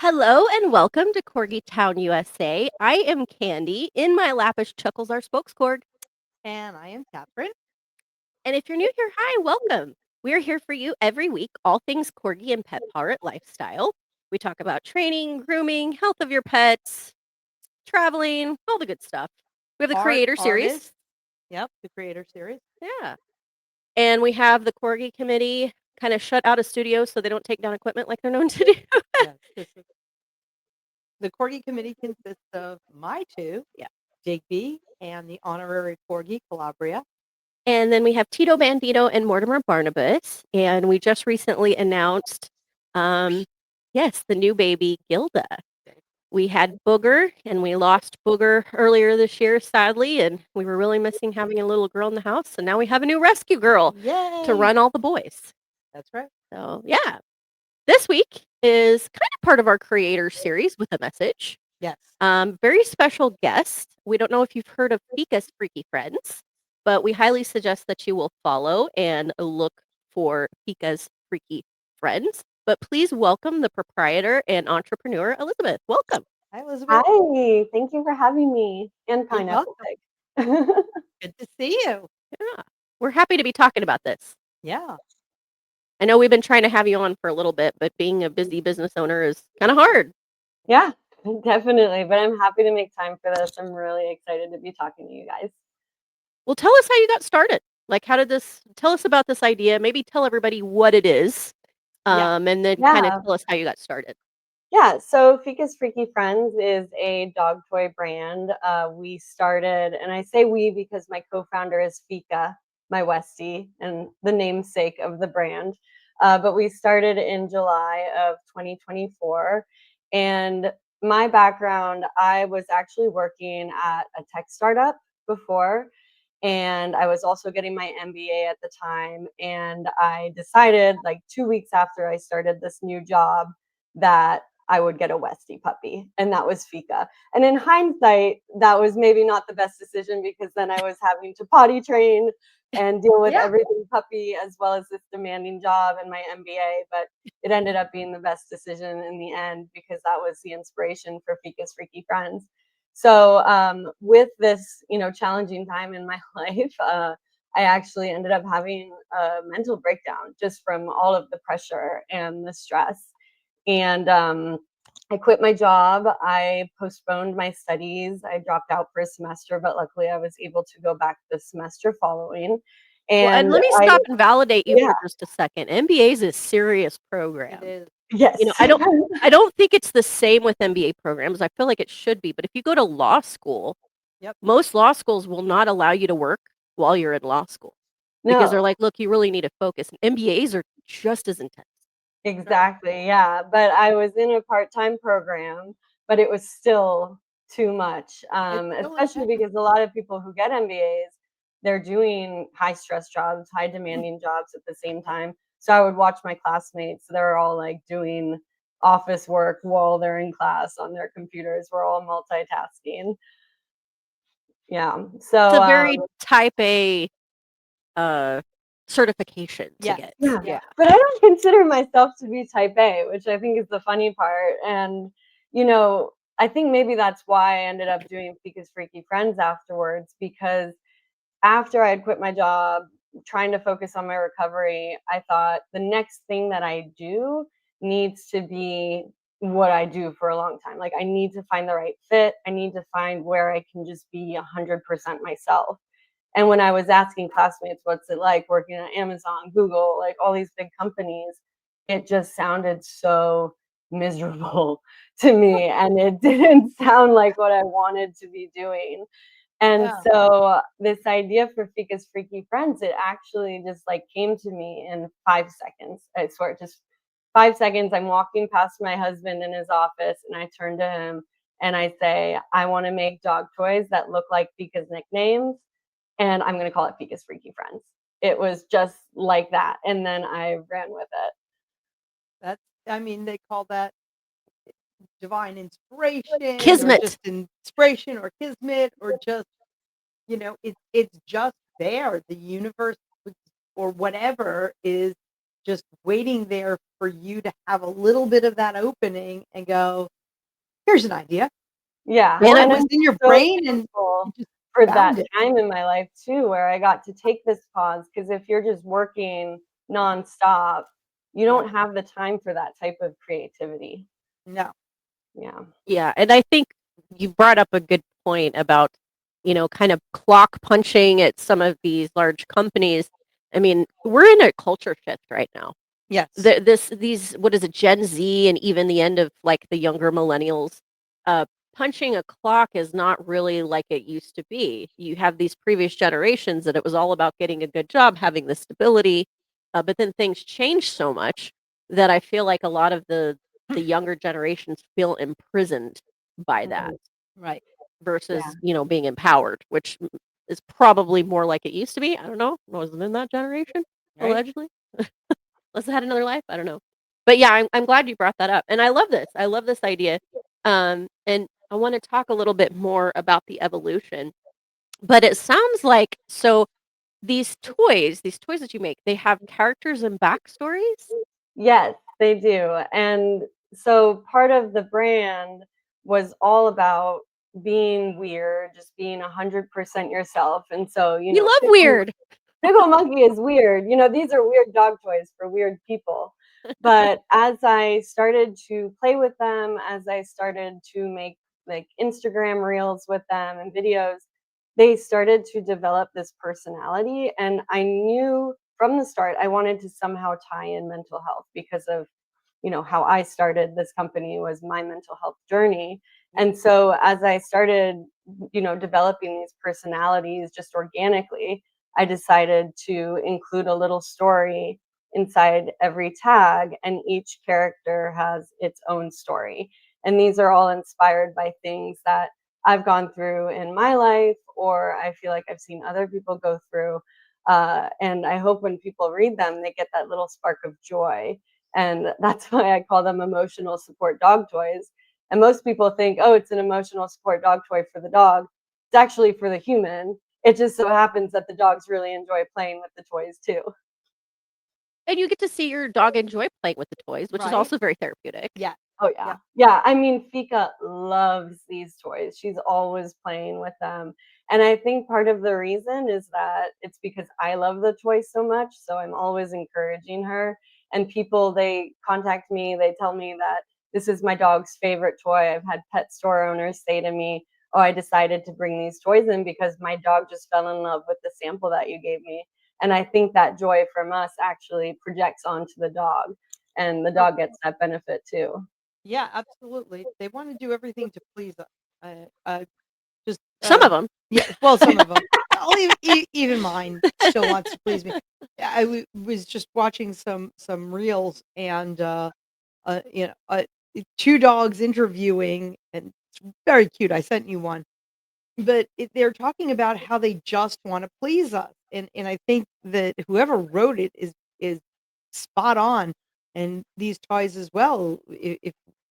Hello and welcome to Corgi Town, USA. I am Candy. In my lap is Chuckles, our spokescord. And I am Catherine. And if you're new here, hi, welcome. We're here for you every week, all things Corgi and pet parrot lifestyle. We talk about training, grooming, health of your pets, traveling, all the good stuff. We have the creator series. Artist. Yep, the creator series. Yeah. And we have the Corgi committee kind of shut out of studios so they don't take down equipment like they're known to do. Yes, the Corgi committee consists of my two, Yeah. Digby and the honorary Corgi, Calabria. And then we have Tito Bandito and Mortimer Barnabas. And we just recently announced, yes, the new baby, Gilda. We had Booger, and we lost Booger earlier this year, sadly. And we were really missing having a little girl in the house. And now we have a new rescue girl to run all the boys. That's right. So, yeah. This week is kind of part of our creator series with a message. Yes. Very special guest. We don't know if you've heard of Fika's Freaky Friends, but we highly suggest that you will follow and look for Fika's Freaky Friends. But please welcome the proprietor and entrepreneur, Elizabeth. Welcome. Hi, Elizabeth. Hi, thank you for having me and Pineapple Pig. Good to see you. Yeah, we're happy to be talking about this. Yeah. I know we've been trying to have you on for a little bit, but being a busy business owner is kind of hard. Yeah, definitely. But I'm happy to make time for this. I'm really excited to be talking to you guys. Well, tell us how you got started. Like, how did this, tell us about this idea. Maybe tell everybody what it is, and then kind of tell us how you got started. Yeah, so Fika's Freaky Friends is a dog toy brand. We started, and I say we because my co-founder is Fika, my Westie, and the namesake of the brand. But we started in July of 2024. And my background, I was actually working at a tech startup before, and I was also getting my MBA at the time. And I decided, like 2 weeks after I started this new job, that I would get a Westie puppy, and that was Fika. And in hindsight, that was maybe not the best decision because then I was having to potty train and deal with everything puppy as well as this demanding job and my MBA. But it ended up being the best decision in the end because that was the inspiration for Fika's Freaky Friends. So with this, challenging time in my life, I actually ended up having a mental breakdown just from all of the pressure and the stress. And I quit my job. I postponed my studies. I dropped out for a semester, but luckily I was able to go back the semester following. And let me stop and validate you for just a second. MBA is a serious program. It is. Yes. I don't think it's the same with MBA programs. I feel like it should be, but if you go to law school, most law schools will not allow you to work while you're in law school because they're like, look, you really need to focus. And MBAs are just as intense. Exactly. Yeah. But I was in a part-time program, but it was still too much, especially because a lot of people who get MBAs, they're doing high stress jobs, high demanding jobs at the same time. So I would watch my classmates. They're all like doing office work while they're in class on their computers. We're all multitasking. Yeah. So it's a very type A certification to get. Yeah. But I don't consider myself to be type A, which I think is the funny part. And, I think maybe that's why I ended up doing Fika's Freaky Friends afterwards, because after I had quit my job, trying to focus on my recovery, I thought the next thing that I do needs to be what I do for a long time. Like, I need to find the right fit. I need to find where I can just be 100% myself. And when I was asking classmates, what's it like working at Amazon, Google, like all these big companies, it just sounded so miserable to me. And it didn't sound like what I wanted to be doing. And so this idea for Fika's Freaky Friends, it actually just like came to me in 5 seconds. I swear, just 5 seconds. I'm walking past my husband in his office and I turn to him and I say, I want to make dog toys that look like Fika's nicknames, and I'm going to call it Fika's Freaky Friends. It was just like that. And then I ran with it. They call that divine inspiration, kismet, or just inspiration, or kismet, or just, it's just there. The universe or whatever is just waiting there for you to have a little bit of that opening and go, "Here's an idea." Yeah, And Or it and was I'm in your so brain and thankful you just for that found it. time in my life too, where I got to take this pause. Because if you're just working nonstop, you Yeah. don't have the time for that type of creativity. No. Yeah. yeah, and I think you brought up a good point about, kind of clock punching at some of these large companies. I mean, we're in a culture shift right now. Yes. These what is it, Gen Z and even the end of, like, the younger millennials, uh, punching a clock is not really like it used to be. You have these previous generations that it was all about getting a good job, having the stability, but then things change so much that I feel like a lot of the younger generations feel imprisoned by that Mhm. Right. Yeah. versus, being empowered, which is probably more like it used to be. I don't know. I wasn't in that generation, Right. allegedly. Unless I had another life, I don't know. But yeah, I'm glad you brought that up, and I love this. I love this idea, and I wanna talk a little bit more about the evolution, but it sounds like so these toys that you make, they have characters and backstories? Yes, they do. And so part of the brand was all about being weird, just being 100% yourself. And so, You love weird. Pickle Monkey is weird. These are weird dog toys for weird people. But as I started to play with them, as I started to make like Instagram reels with them and videos, they started to develop this personality. And I knew from the start I wanted to somehow tie in mental health because of how I started this company was my mental health journey. And so as I started developing these personalities just organically, I decided to include a little story inside every tag, and each character has its own story. And these are all inspired by things that I've gone through in my life, or I feel like I've seen other people go through. And I hope when people read them, they get that little spark of joy. And that's why I call them emotional support dog toys. And most people think, oh, it's an emotional support dog toy for the dog. It's actually for the human. It just so happens that the dogs really enjoy playing with the toys too. And you get to see your dog enjoy playing with the toys, which is Right. also very therapeutic. Yeah. Oh yeah. Yeah. Yeah, I mean, Fika loves these toys. She's always playing with them. And I think part of the reason is that it's because I love the toys so much, so I'm always encouraging her. And people, they contact me, they tell me that this is my dog's favorite toy. I've had pet store owners say to me, "Oh, I decided to bring these toys in because my dog just fell in love with the sample that you gave me." And I think that joy from us actually projects onto the dog, and the Oh, dog gets that benefit too. yeah, absolutely. They wanna do everything to please us. Just, Some of them. yeah, well, some of them. Well, even mine still wants to please me. Was just watching some reels and, uh, you know, uh, 2 dogs interviewing, and it's very cute. I sent you one. But they're talking about how they just wanna please us, and I think that whoever wrote it is spot on, and these toys as well.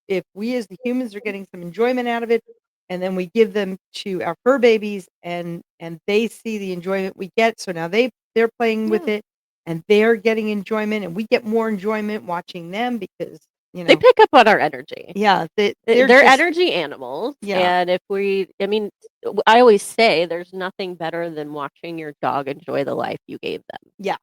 If we as the humans are getting some enjoyment out of it, and then we give them to our fur babies, and they see the enjoyment we get, so now they're playing with Yeah. it, and they're getting enjoyment, and we get more enjoyment watching them because, you They know pick up on our energy. yeah, they're They're just energy animals, yeah, and if I mean, I always say there's nothing better than watching your dog enjoy the life you gave them, yeah,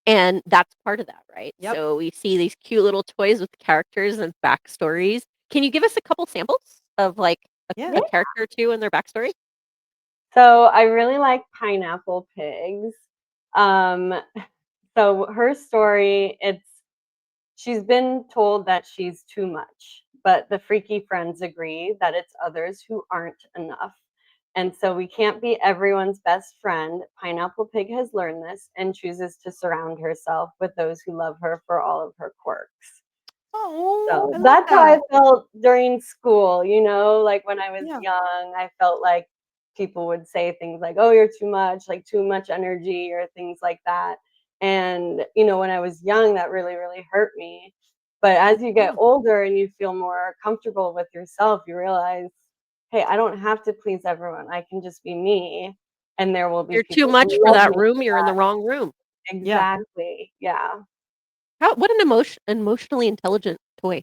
and that's part of that, right? yep, So we see these cute little toys with characters and backstories. Can you give us a couple samples of, like, yeah. a character or 2 and their backstory? So I really like Pineapple Pigs. Um, so her story, she's been told that she's too much, but the freaky friends agree that it's others who aren't enough. And so we can't be everyone's best friend. Pineapple Pig has learned this and chooses to surround herself with those who love her for all of her quirks. Oh, So I love that's how I that. felt during school, like when I was Yeah. young, I felt like people would say things like, "Oh, you're too much, like too much energy," or things like that. And, when I was young, that really, really hurt me. But as you get Yeah. older and you feel more comfortable with yourself, you realize, hey, I don't have to please everyone. I can just be me. And there will be You're too people much who for love that me room, for you're in the that. wrong room. Yeah. Exactly. Yeah. What an emotionally intelligent toy.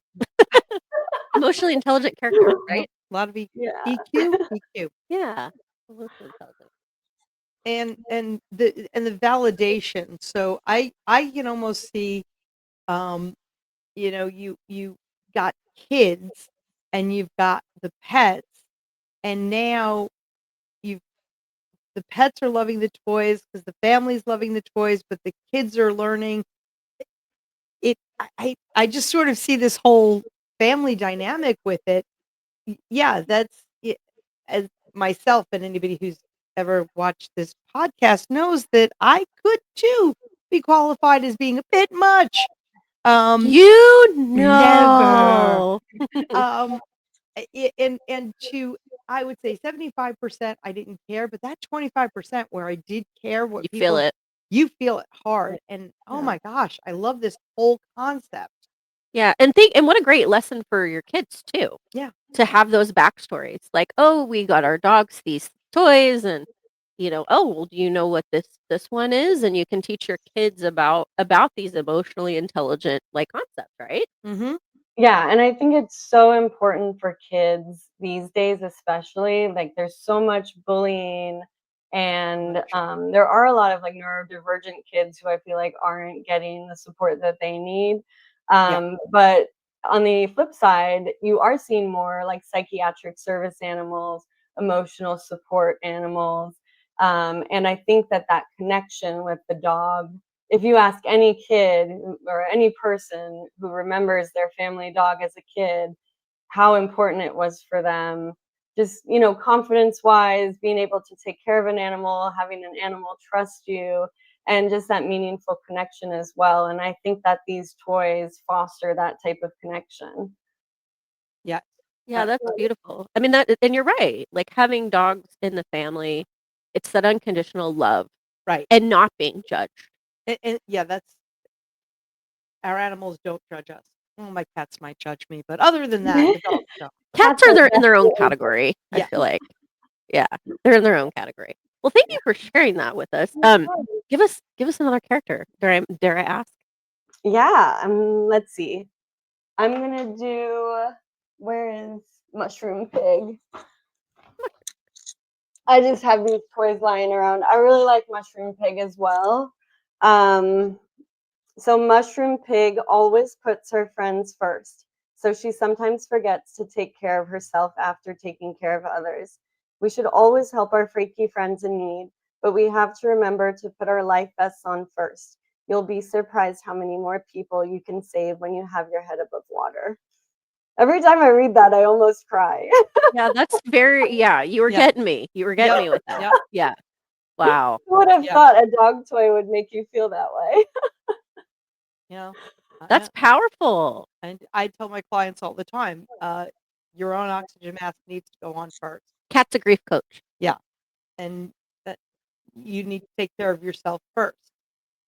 Emotionally intelligent character, Yep, right? a lot of Yeah. EQ, EQ. Yeah. Emotionally intelligent. And the validation. So I can almost see, um, you got kids and you've got the pets, and now you've the pets are loving the toys because the family's loving the toys, but the kids are learning. I just sort of see this whole family dynamic with it. Yeah, that's it. As myself and anybody who's ever watched this podcast knows that I could too be qualified as being a bit much. You Never. know. Um, and to I would say 75% I didn't care, but that 25% where I did care what You feel people, it. you feel it hard. And oh Yeah. my gosh, I love this whole concept. Yeah, and what a great lesson for your kids too, Yeah. to have those backstories. Like, "Oh, we got our dogs these toys and, oh, well, do you know what this one is?" And you can teach your kids about these emotionally intelligent, like, concepts, right? Mhm. Yeah, and I think it's so important for kids these days, especially. Like, there's so much bullying, and Much. there are a lot of like neurodivergent kids who I feel like aren't getting the support that they need. Yeah. But on the flip side, you are seeing more like psychiatric service animals, emotional support animals, and I think that that connection with the dog, if you ask any kid or any person who remembers their family dog as a kid, how important it was for them, just, confidence wise, being able to take care of an animal, having an animal trust you, and just that meaningful connection as well. And I think that these toys foster that type of connection. Yeah. Yeah, Uh, that's beautiful. I mean, and you're right, like, having dogs in the family, it's that unconditional love right. and not being judged. And yeah, that's our animals don't judge us. Well, my cats might judge me, but other than that, the dogs don't. Cats Cats are are in their own definitely. category, I Yeah. feel like. Yeah, they're in their own category. Well, thank you for sharing that with us. Give us another character. Dare I ask? Yeah, let's see. I'm gonna do, where is Mushroom Pig? I just have these toys lying around. I really like Mushroom Pig as well. Um, so Mushroom Pig always puts her friends first. So she sometimes forgets to take care of herself after taking care of others. We should always help our freaky friends in need, but we have to remember to put our life vests on first. You'll be surprised how many more people you can save when you have your head above water. Every time I read that, I almost cry. Yeah, that's very yeah, you were Yeah. getting me. You were getting Yep. me with that. Yep. Yeah. Wow. Who would have Yeah. thought a dog toy would make you feel that way? Yeah. That's Yeah. powerful. And I tell my clients all the time, your own oxygen mask needs to go on first. Cat's a grief coach. Yeah. And that you need to take care of yourself first.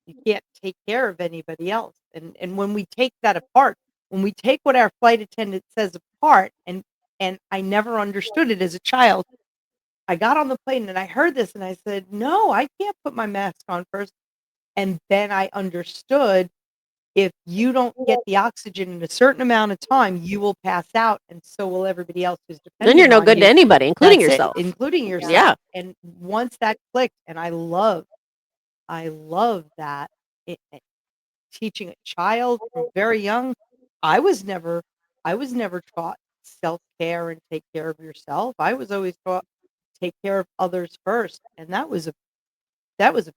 You can't take care of anybody else. And when we take that apart, when we take what our flight attendant says apart, and I never understood it as a child. I got on the plane and I heard this and I said, "No, I can't put my mask on first." And then I understood, if you don't get the oxygen in a certain amount of time, you will pass out, and so will everybody else who's Then you're depending no on good to you. anybody, including That's it, yourself. including Yeah. yourself. Yeah. And once that clicked, and I love that. Teaching a child from very young, I was never I was never taught self-care and take care of yourself. I was always taught take care of others first, and that was a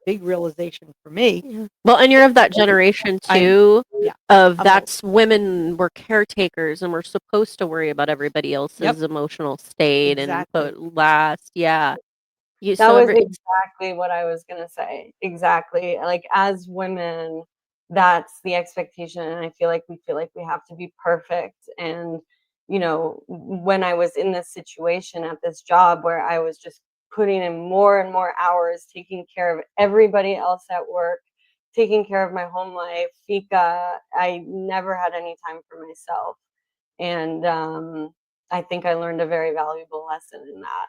big realization for me. Yeah. Well, and you're of that generation I'm too, yeah, of I'm old. that's women were caretakers and we're supposed to worry about everybody Yep, else's emotional state and exactly. put last. Yeah. You That so was every exactly what I was gonna say. Exactly. Like, as women, that's the expectation, and I feel like we have to be perfect. And, when I was in this situation at this job where I was just putting in more and more hours, taking care of everybody else at work, taking care of my home life, Fika, I never had any time for myself. And I think I learned a very valuable lesson in that.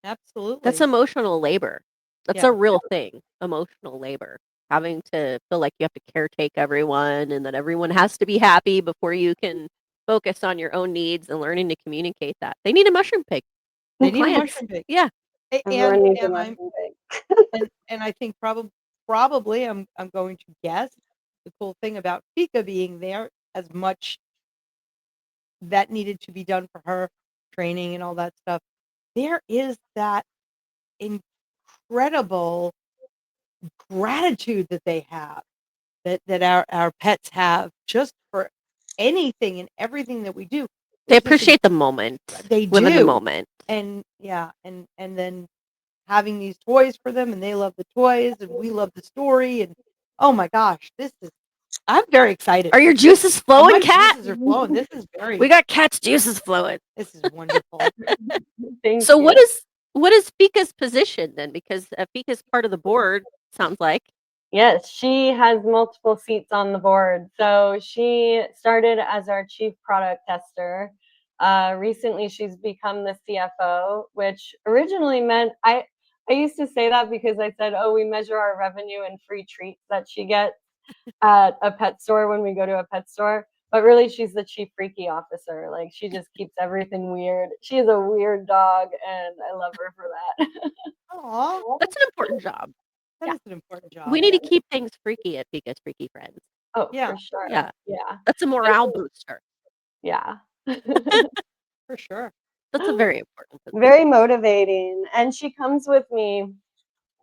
that's Absolutely. emotional labor. That's a Yeah, real thing, emotional labor, having to feel like you have to caretake everyone and that everyone has to be happy before you can focus on your own needs and learning to communicate that. They need a mushroom pig. They And need a clients. mushroom pig. Yeah. Everyone needs a And I'm mushroom bag. and I think probably I'm going to guess the cool thing about Fika being there, as much that needed to be done for her, training and all that stuff, there is that incredible gratitude that they have, that our pets have just for anything and everything that we do. They There's this appreciate the moment. They Live in the do. moment. And yeah, and then having these toys for them, and they love the toys, and we love the story, and oh my gosh, I'm very excited. Are your juices Oh, flowing, my Cat? juices are flowing. This is We got Cat's juices flowing. this is wonderful. Thank So you. what is Fika's position then? Because Fika's part of the board, sounds like. Yes, she has multiple seats on the board. So she started as our chief product tester. Recently, she's become the CFO, which originally meant I used to say that because I said, oh, we measure our revenue in free treats that she gets at a pet store when we go to a pet store. But really, she's the chief freaky officer. Like, she just keeps everything weird. She is a weird dog, and I love her for that. Aw, That's an important job. that Yeah. is an important job. We need to keep things freaky at Fika's Freaky Friends. Oh, Yeah, for sure. Yeah. Yeah. That's a morale booster. Yeah. for sure. That's a very important position. Very motivating. And she comes with me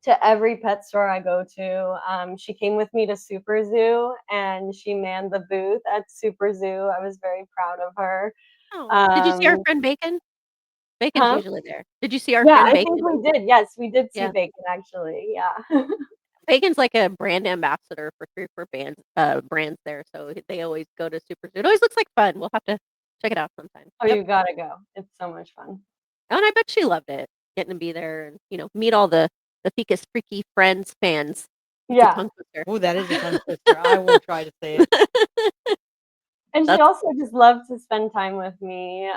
to every pet store I go to. She came with me to Super Zoo and she manned the booth at Super Zoo. I was very proud of her. Oh, did you see our Um, friend Bacon? Bacon's huh? usually there. Did you see our Yeah, friend I think Bacon? we did. Yes, we did see Yeah. Bacon actually. Yeah. Bacon's like a brand ambassador for 3 or 4 brands there, so they always go to Super Zoo. It always looks like fun. We'll have to check it out sometime. Oh, Yep. you gotta go. It's so much fun. And I bet she loved it, getting to be there and, meet all the Fika's Freaky Friends fans. It's a Yeah. tongue twister. Oh, that is a tongue twister. I won't try to say it. And she That's also just loves to spend time with me.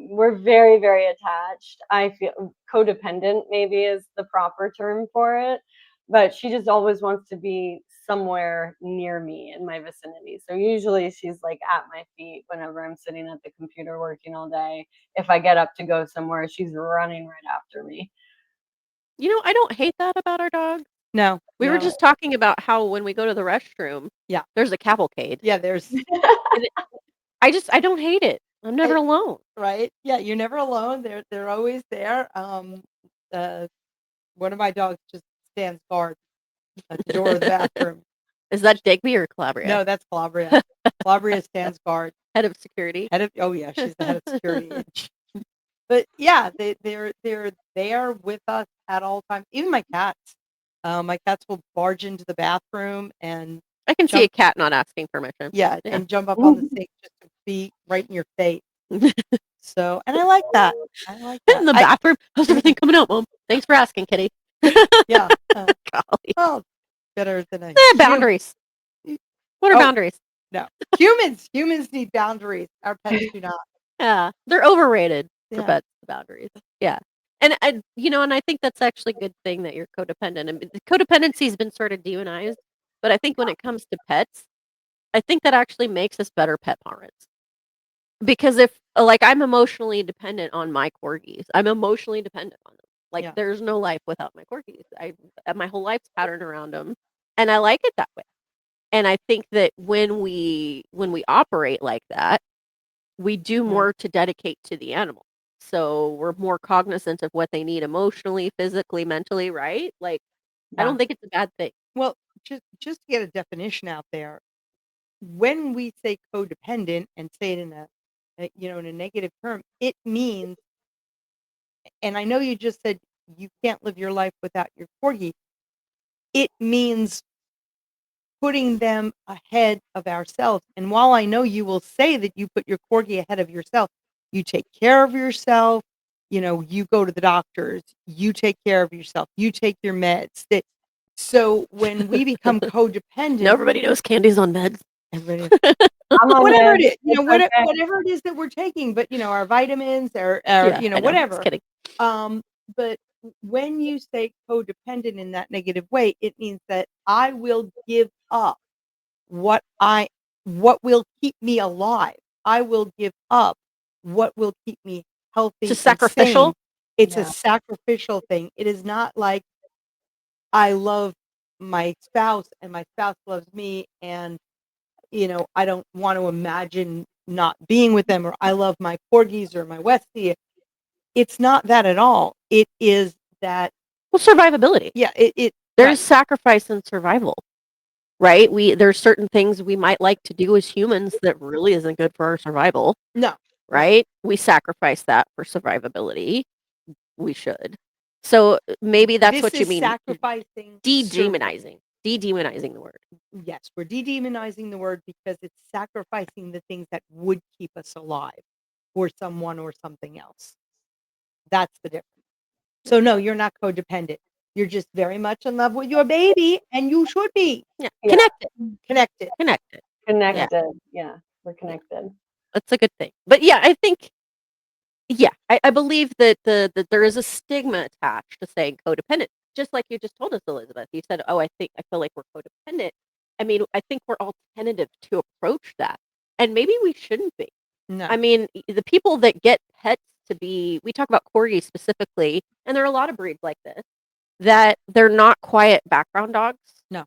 We're very, very attached. I feel codependent, maybe is the proper term for it. But she just always wants to be somewhere near me in my vicinity. So usually she's like at my feet whenever I'm sitting at the computer working all day. If I get up to go somewhere, she's running right after me. I don't hate that about our dog. No, We were no. just talking about how when we go to the restroom, Yeah. there's a cavalcade. Yeah, there's And I don't hate it. I'm never alone. right. Yeah, you're never alone. They're always there. One of my dogs just stands guard at the door of the bathroom. Is that Digby or Calabria? No, that's Calabria. Calabria stands guard. Head of security. Oh yeah, she's the head of security. But yeah, they're there with us at all times. Even my cats. My cats will barge into the bathroom and I can see a cat not asking permission. yeah, and jump up on the sink just to be right in your face. So, and I like that. I like that. In the bathroom. How's everything coming out, Mom? Thanks for asking, Kitty. Yeah. Golly. Well, better than a Boundaries. What are Oh. boundaries? No. Humans need boundaries. Our pets do not. Yeah, they're overrated for Yeah. pets. Boundaries. Yeah, and I think that's actually a good thing that you're codependent. I mean, codependency has been sort of demonized, but I think when it comes to pets, I think that actually makes us better pet parents. Because if like I'm emotionally dependent on my corgis, I'm emotionally dependent on them. Like Yeah. there's no life without my corgis. My whole life's patterned around them, and I like it that way. And I think that when we operate like that, we do Yeah. more to dedicate to the animal. So we're more cognizant of what they need emotionally, physically, mentally, right? Like I don't think it's a bad thing. Well, just to get a definition out there, when we say codependent and say it in in a negative term, it means, and I know you just said you can't live your life without your corgi. It means putting them ahead of ourselves. And while I know you will say that you put your corgi ahead of yourself, you take care of yourself, you go to the doctors, you take care of yourself, you take your meds. So when we become codependent, Everybody knows Candy's on meds. everybody, I'm on whatever meds. it is, It's okay. whatever it is that we're taking, but our vitamins or Yeah, I know, whatever. just kidding. But when you say codependent in that negative way, it means that I will give up what I what will keep me alive. I will give up what will keep me healthy Just and sane. sacrificial? It's a Yeah. sacrificial thing. It is not like I love my spouse and my spouse loves me and, I don't want to imagine not being with them, or I love my Corgis or my Westie. It's not that at all. It is that, Well, survivability. yeah, it There's right. sacrifice in survival, right? There's certain things we might like to do as humans that really isn't good for our survival, No, no. right? We sacrifice that for survivability. We should. So, maybe that's This what you is mean. You're sacrificing de-demonizing the word. yes, we're de-demonizing the word because it's sacrificing the things that would keep us alive for someone or something else. That's the difference. So no, you're not codependent. You're just very much in love with your baby, and you should be Yeah, Yeah. connected, connected. connected. Yeah, Connected. Yeah. We're yeah, connected. that's a good thing. But yeah, I think yeah, I believe that there is a stigma attached to saying codependent, just like you just told us, Elizabeth. You said, "Oh, I feel like we're codependent." I mean, I think we're all tentative to approach that, and maybe we shouldn't be. No, I mean, the people that get pets to be we talk about corgis specifically, and there are a lot of breeds like this, that they're not quiet background dogs. no,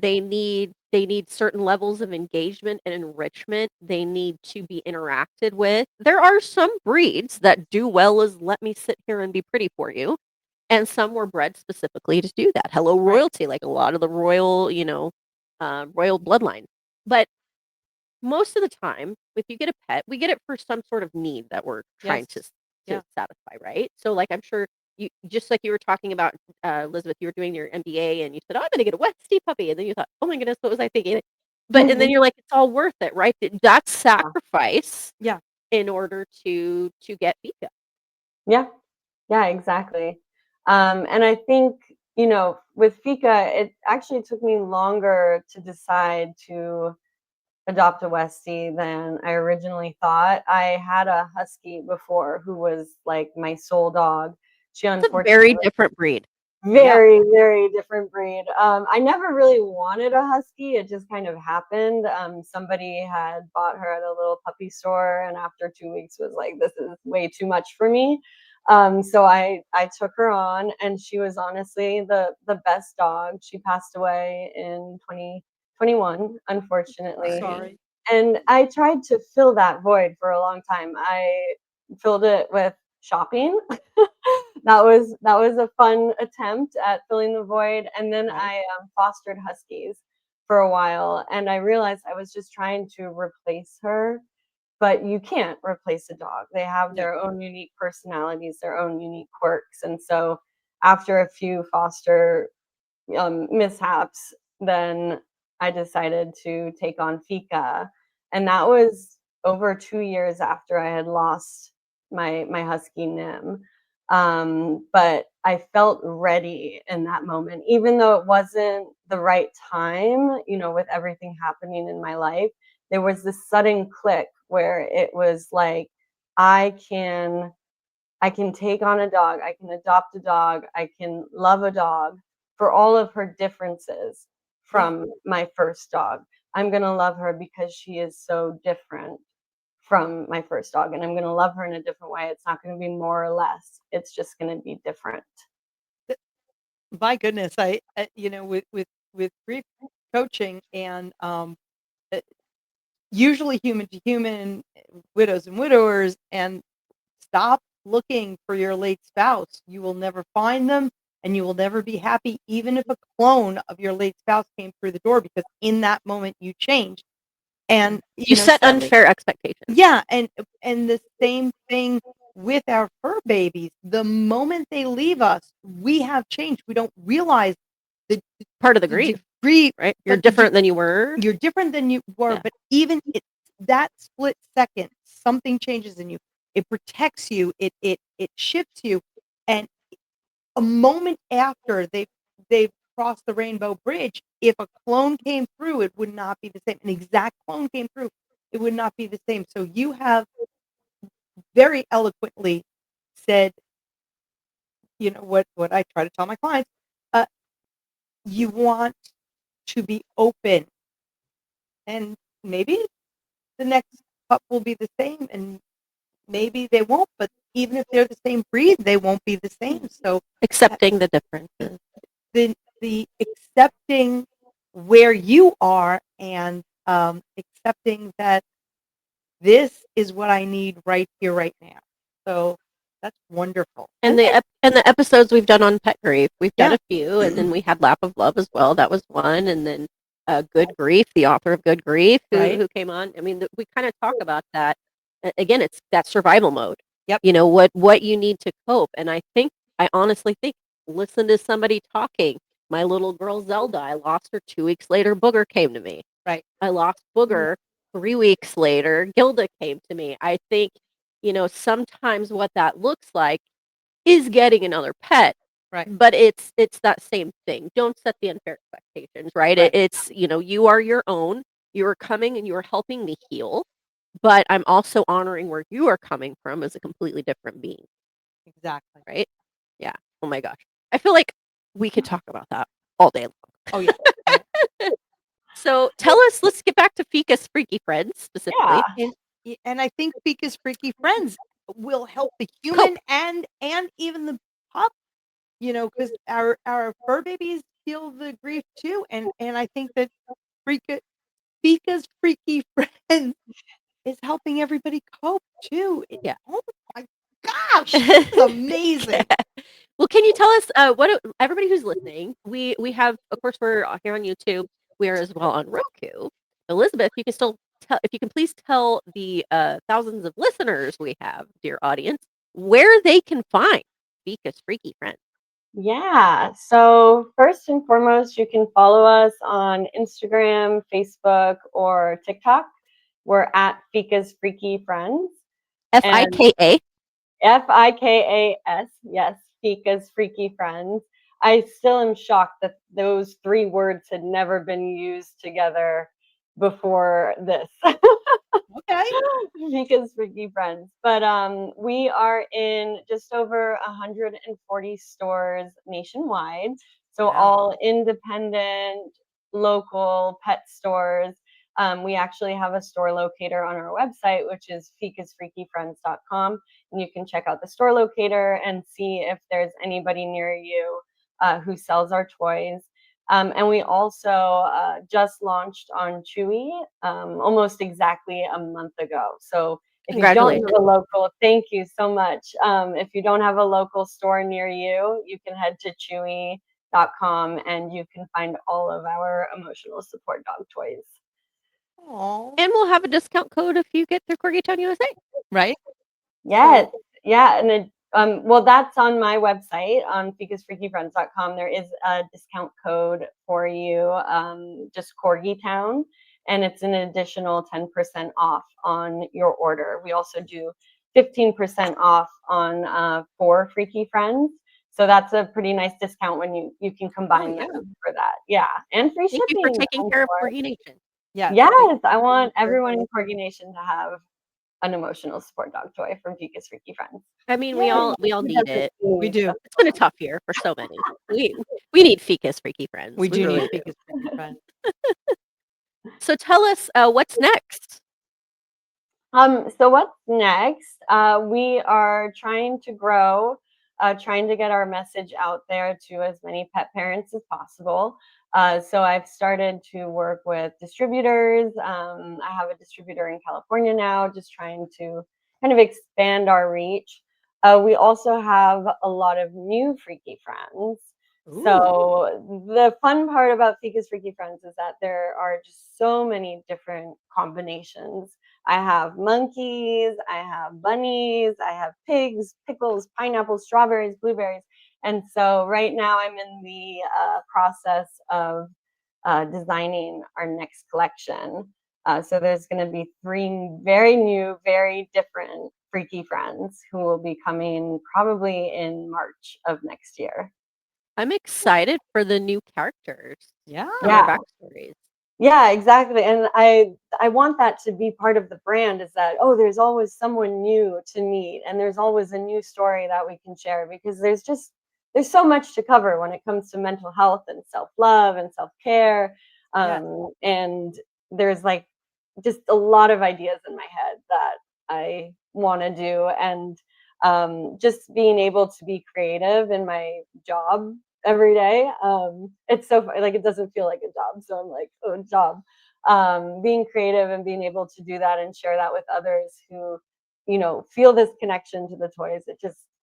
They need certain levels of engagement and enrichment. They need to be interacted with. There are some breeds that do well as let me sit here and be pretty for you, and some were bred specifically to do that. Hello right. royalty, like a lot of the royal, royal bloodline. But most of the time, if you get a pet, we get it for some sort of need that we're trying Yes. to Yeah. satisfy, right? So, like, I'm sure you just like you were talking about, Elizabeth, you were doing your MBA and you said, "Oh, I'm gonna get a Westie puppy," and then you thought, "Oh my goodness, what was I thinking?" But and then Mhm. you're like, "It's all worth it," right? That's Yeah. sacrifice Yeah. in order to get Fika. Yeah. Yeah, exactly. And I think, with Fika, it actually took me longer to decide to adopt a Westie than I originally thought. I had a husky before who was like my soul dog. She It's a very unfortunately different breed. Yeah. very, very different breed. I never really wanted a husky. It just kind of happened. Somebody had bought her at a little puppy store, and after 2 weeks was like, "This is way too much for me." So I took her on, and she was honestly the best dog. She passed away in 2021, unfortunately, Sorry. and I tried to fill that void for a long time. I filled it with shopping. That was a fun attempt at filling the void, and then Right. I fostered huskies for a while, and I realized I was just trying to replace her, but you can't replace a dog. They have Yeah. their own unique personalities, their own unique quirks, and so after a few foster mishaps, then I decided to take on Fika, and that was over 2 years after I had lost my husky Nim. But I felt ready in that moment, even though it wasn't the right time, with everything happening in my life. There was this sudden click where it was like, I can I can take on a dog, I can adopt a dog, I can love a dog for all of her differences Yeah. from my first dog. I'm gonna love her because she is so different from my first dog, and I'm gonna love her in a different way. It's not gonna be more or less. It's just gonna be different. My goodness, with grief coaching and uh, usually human to human, widows and widowers, and stop looking for your late spouse. You will never find them, and you will never be happy, even if a clone of your late spouse came through the door, because in that moment you changed. And, You set sadly, unfair expectations. yeah, and the same thing with our fur babies. The moment they leave us, we have changed. We don't realize the Part of the the grief, degree, right? You're but the different than you were. you're different than you were, Yeah. but even that split second, something changes in you. It protects you, it shifts you, and a moment after they've crossed the rainbow bridge, if a clone came through, it would not be the same. An exact clone came through, it would not be the same. So you have very eloquently said, what I try to tell my clients, uh, you want to be open, and maybe the next pup will be the same, and maybe they won't, but even if they're the same breed, they won't be the same. So Accepting the differences. the accepting where you are and accepting that this is what I need right here, right now. So that's wonderful. And the episodes we've done on pet grief, we've done Yeah. a few, and then we had Lap of Love as well. That was one, and then Good Grief, the author of Good Grief, Right. who came on. I mean, we kind of talk about that. Again, it's that survival mode. Yep. What you need to cope. And I honestly think, listen to somebody talking. My little girl Zelda, I lost her 2 weeks later. Booger came to me. Right. I lost Booger 3 weeks later. Gilda came to me. I think sometimes what that looks like is getting another pet, Right. but it's that same thing. Don't set the unfair expectations, right? Right. It's you are your own. You are coming and you are helping me heal, but I'm also honoring where you are coming from as a completely different being, Exactly. right? Yeah. Oh my gosh. I feel like we could talk about that all day long. Oh yeah. So tell us, let's get back to Fika's Freaky Friends specifically. Yeah. And I think Fika's Freaky Friends will help the human and even the pup, because our fur babies feel the grief too, and I think that Fika's Freaky Friends is helping everybody cope too. Yeah. Oh my gosh, it's amazing. Well, can you tell us everybody who's listening? We have, of course, we're here on YouTube. We are as well on Roku. Elizabeth, you can still tell if you can please tell the thousands of listeners we have, dear audience, where they can find Fika's Freaky Friends. Yeah. So first and foremost, you can follow us on Instagram, Facebook, or TikTok. We're at Fika's Freaky Friends. Fika. Fikas. Yes, Fika's Freaky Friends. I still am shocked that those three words had never been used together before this. Okay. Fika's Freaky Friends. But we are in just over 140 stores nationwide. So Wow. all independent, local pet stores. We actually have a store locator on our website, which is fikasfreakyfriends.com. And you can check out the store locator and see if there's anybody near you who sells our toys. And we also just launched on Chewy almost exactly a month ago. So if you don't have a local, thank you so much. If you don't have a local store near you, you can head to chewy.com and you can find all of our emotional support dog toys. Aww. And we'll have a discount code if you get through Corgi Town USA. Right? Yes. Yeah. And well, that's on my website on fikasfreakyfriends.com. There is a discount code for you, just Corgi Town, and it's an additional 10% off on your order. We also do 15% off on 4 Freaky Friends. So that's a pretty nice discount when you can combine them for that. Yeah. And free Thank shipping. you for taking care of Corgi Nation. Yes. Yes. I want everyone in Corgi Nation to have an emotional support dog toy from Fika's Freaky Friends. I mean, we all need it. We do. It's been a tough year for so many. We need Fika's Freaky Friends. We do really need Fika's Freaky Friends. So tell us what's next. So what's next? We are trying to grow, trying to get our message out there to as many pet parents as possible. So I've started to work with distributors. I have a distributor in California now, just trying to kind of expand our reach. We also have a lot of new freaky friends. Ooh. So the fun part about Fika's Freaky Friends is that there are just so many different combinations. I have monkeys, I have bunnies, I have pigs, pickles, pineapples, strawberries, blueberries. And so right now I'm in the process of designing our next collection. So there's going to be 3 very new, very different Freaky Friends who will be coming probably in March of next year. I'm excited for the new characters. Yeah. And their backstories. Yeah, exactly. And I want that to be part of the brand, is that, oh, there's always someone new to meet and there's always a new story that we can share, because there's just there's so much to cover when it comes to mental health and self-love and self-care. Yes. And there's like just a lot of ideas in my head that I want to do. And just being able to be creative in my job every day. It's so like it doesn't feel like a job. So I'm like, oh, job. Being creative and being able to do that and share that with others who, feel this connection to the toys.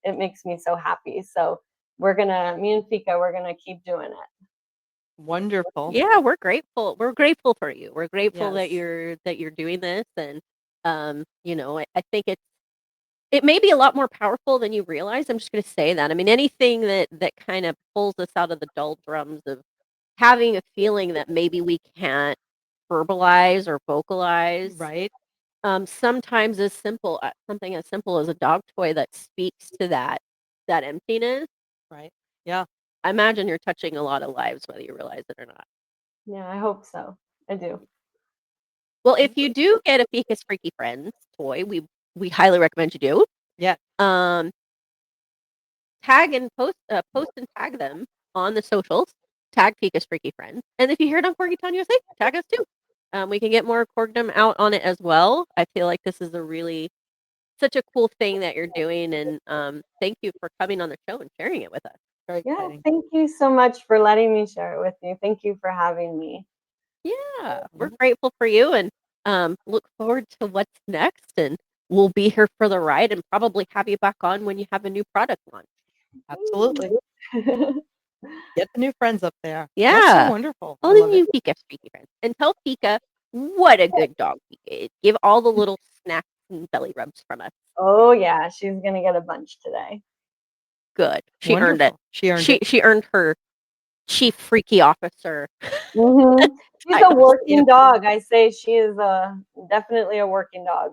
It makes me so happy. So me and Fika, we're gonna keep doing it. Wonderful. Yeah, we're grateful. We're grateful for you. We're grateful that Yes. you're doing this, and I think it may be a lot more powerful than you realize. I'm just going to say that. I mean, anything that kind of pulls us out of the doldrums of having a feeling that maybe we can't verbalize or vocalize. Right. Sometimes as simple something as simple as a dog toy that speaks to that emptiness. Right. Yeah. I imagine you're touching a lot of lives, whether you realize it or not. Yeah, I hope so. I do. Well, if you do get a Fika's Freaky Friends toy, we highly recommend you do. Yeah. Um, tag and post and tag them on the socials. Tag Fika's Freaky Friends, and if you hear it on Corgi Town USA, tag us too. We can get more Corgdom out on it as well. I feel like this is such a cool thing that you're doing, and thank you for coming on the show and sharing it with us. Very Yeah, exciting. thank you so much for letting me share it with you. Thank you for having me. Yeah, we're grateful for you, and look forward to what's next. And we'll be here for the ride, and probably have you back on when you have a new product launch. Absolutely. Get the new friends up there. Yeah. That's so wonderful. I All the love it. new Fika Freaky Friends. And tell Fika what a good dog Fika is. Give all the little snacks and belly rubs from us. Oh yeah, she's gonna get a bunch today. Good. She earned it. Wonderful. She earned it. She earned her chief freaky officer. She's a title. working dog. I say she is definitely a working dog.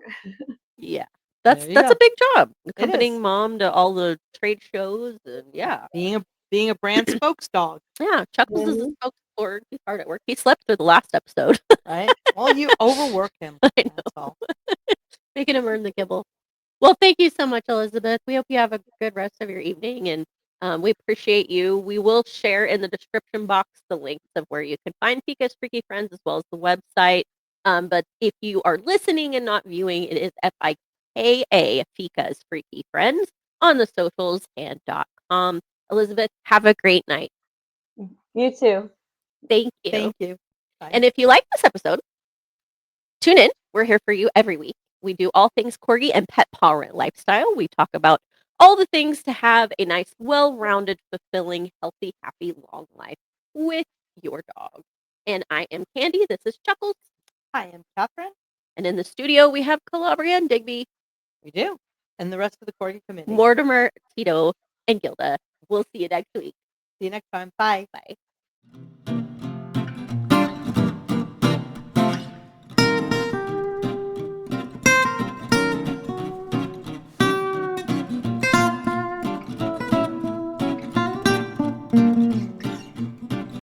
Yeah. There That's you a go. big job. is. Accompanying mom to all the trade shows, and yeah. Being a brand spokes dog, Yeah, Chuckles is a spokesperson. He's hard at work. He slept through the last episode. right? Well, you overwork him. I That's know. all. Making him earn the kibble. Well, thank you so much, Elizabeth. We hope you have a good rest of your evening, and we appreciate you. We will share in the description box the links of where you can find Fika's Freaky Friends as well as the website. But if you are listening and not viewing, it is FIKA, Fika's Freaky Friends, on the socials and .com. Elizabeth, have a great night. You too. Thank you. Thank you. Bye. And if you like this episode, tune in. We're here for you every week. We do all things corgi and pet parent lifestyle. We talk about all the things to have a nice, well-rounded, fulfilling, healthy, happy, long life with your dog. And I am Candy. This is Chuckles. I am Catherine. And in the studio, we have Calabria and Digby, We do. And the rest of the Corgi committee. Mortimer, Tito, and Gilda. We'll see you next week. See you next time. Bye. Bye.